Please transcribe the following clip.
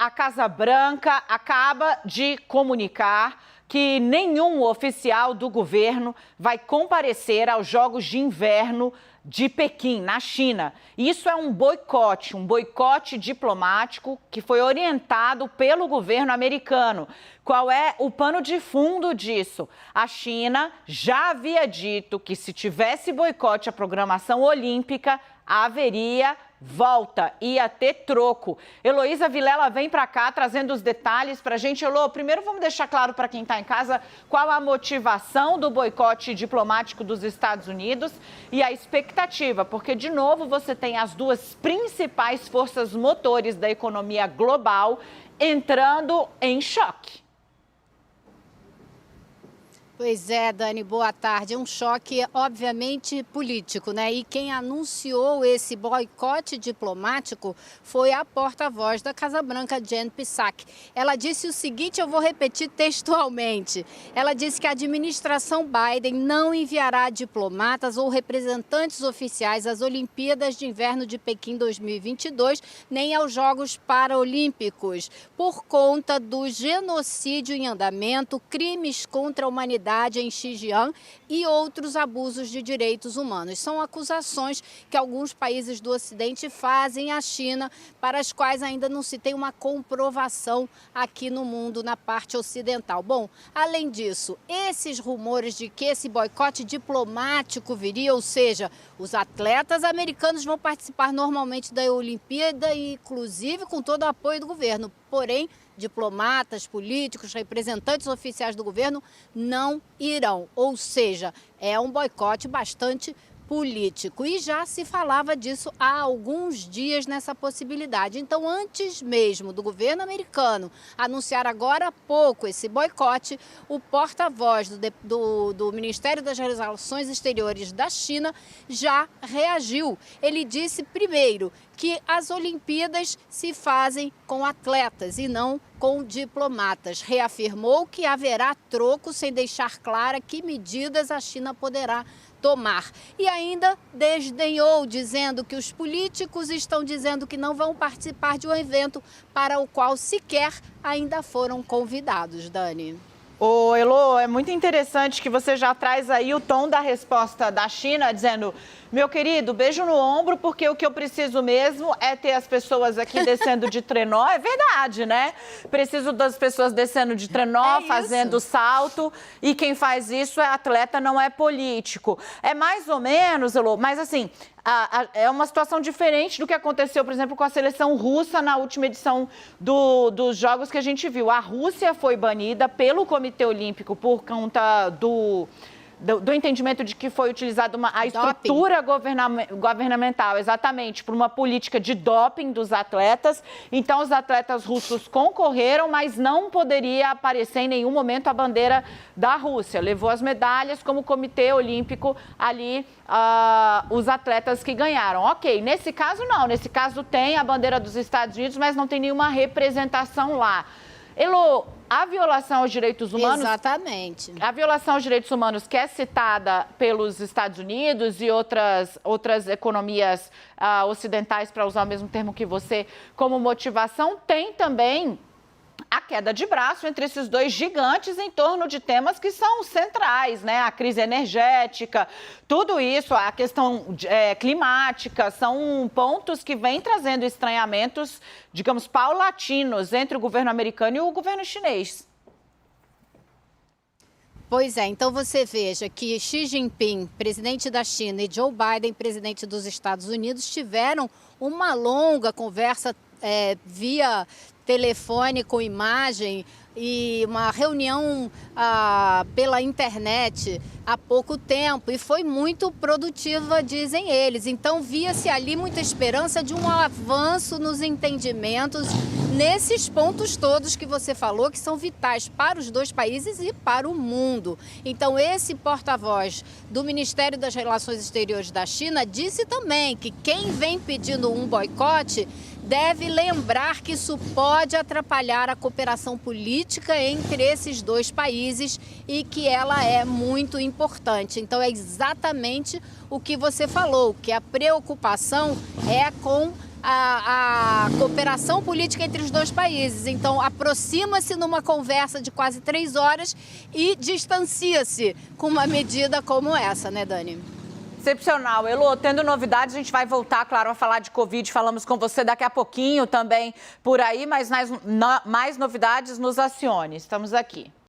a Casa Branca acaba de comunicar que nenhum oficial do governo vai comparecer aos Jogos de Inverno de Pequim, na China. Isso é um boicote diplomático que foi orientado pelo governo americano. Qual é o pano de fundo disso? A China já havia dito que se tivesse boicote à programação olímpica, haveria volta, ia ter troco. Heloísa Vilela vem para cá trazendo os detalhes para a gente. Elô, primeiro vamos deixar claro para quem está em casa qual a motivação do boicote diplomático dos Estados Unidos e a expectativa, porque de novo você tem as duas principais forças motores da economia global entrando em choque. Pois é, Dani, boa tarde. É um choque, obviamente, político, né? E quem anunciou esse boicote diplomático foi a porta-voz da Casa Branca, Jen Psaki. Ela disse o seguinte, eu vou repetir textualmente. Ela disse que a administração Biden não enviará diplomatas ou representantes oficiais às Olimpíadas de Inverno de Pequim 2022, nem aos Jogos Paralímpicos, por conta do genocídio em andamento, crimes contra a humanidade em Xinjiang e outros abusos de direitos humanos. São acusações que alguns países do Ocidente fazem à China, para as quais ainda não se tem uma comprovação aqui no mundo, na parte ocidental. Bom, além disso, esses rumores de que esse boicote diplomático viria, ou seja, os atletas americanos vão participar normalmente da Olimpíada, inclusive com todo o apoio do governo, porém, diplomatas, políticos, representantes oficiais do governo não irão. Ou seja, é um boicote bastante político. E já se falava disso há alguns dias nessa possibilidade. Então, antes mesmo do governo americano anunciar agora há pouco esse boicote, o porta-voz do Ministério das Relações Exteriores da China já reagiu. Ele disse, primeiro, que as Olimpíadas se fazem com atletas e não com diplomatas. Reafirmou que haverá troco, sem deixar clara que medidas a China poderá tomar. E ainda desdenhou, dizendo que os políticos estão dizendo que não vão participar de um evento para o qual sequer ainda foram convidados, Dani. Ô, Elô, é muito interessante que você já traz aí o tom da resposta da China, dizendo, meu querido, beijo no ombro, porque o que eu preciso mesmo é ter as pessoas aqui descendo de trenó. É verdade, né? Preciso das pessoas descendo de trenó, fazendo salto, e quem faz isso é atleta, não é político. É mais ou menos, Elô, mas assim, é uma situação diferente do que aconteceu, por exemplo, com a seleção russa na última edição dos Jogos que a gente viu. A Rússia foi banida pelo Comitê Olímpico por conta do entendimento de que foi utilizada a estrutura governamental, exatamente, por uma política de doping dos atletas. Então, os atletas russos concorreram, mas não poderia aparecer em nenhum momento a bandeira da Rússia. Levou as medalhas como Comitê Olímpico ali, os atletas que ganharam. Ok, nesse caso não, nesse caso tem a bandeira dos Estados Unidos, mas não tem nenhuma representação lá. Elô, a violação aos direitos humanos... Exatamente. A violação aos direitos humanos que é citada pelos Estados Unidos e outras economias ocidentais, para usar o mesmo termo que você, como motivação, tem também a queda de braço entre esses dois gigantes em torno de temas que são centrais, né? A crise energética, tudo isso, a questão climática, são pontos que vêm trazendo estranhamentos, digamos, paulatinos entre o governo americano e o governo chinês. Pois é, então você veja que Xi Jinping, presidente da China, e Joe Biden, presidente dos Estados Unidos, tiveram uma longa conversa via telefone com imagem e uma reunião pela internet há pouco tempo e foi muito produtiva, dizem eles. Então via-se ali muita esperança de um avanço nos entendimentos nesses pontos todos que você falou, que são vitais para os dois países e para o mundo. Então esse porta-voz do Ministério das Relações Exteriores da China disse também que quem vem pedindo um boicote deve lembrar que isso pode atrapalhar a cooperação política entre esses dois países e que ela é muito importante. Então é exatamente o que você falou, que a preocupação é com a cooperação política entre os dois países. Então, aproxima-se numa conversa de quase 3 horas e distancia-se com uma medida como essa, né, Dani? Excepcional. Elô, tendo novidades, a gente vai voltar, claro, a falar de Covid. Falamos com você daqui a pouquinho também por aí, mas mais novidades, nos acione. Estamos aqui.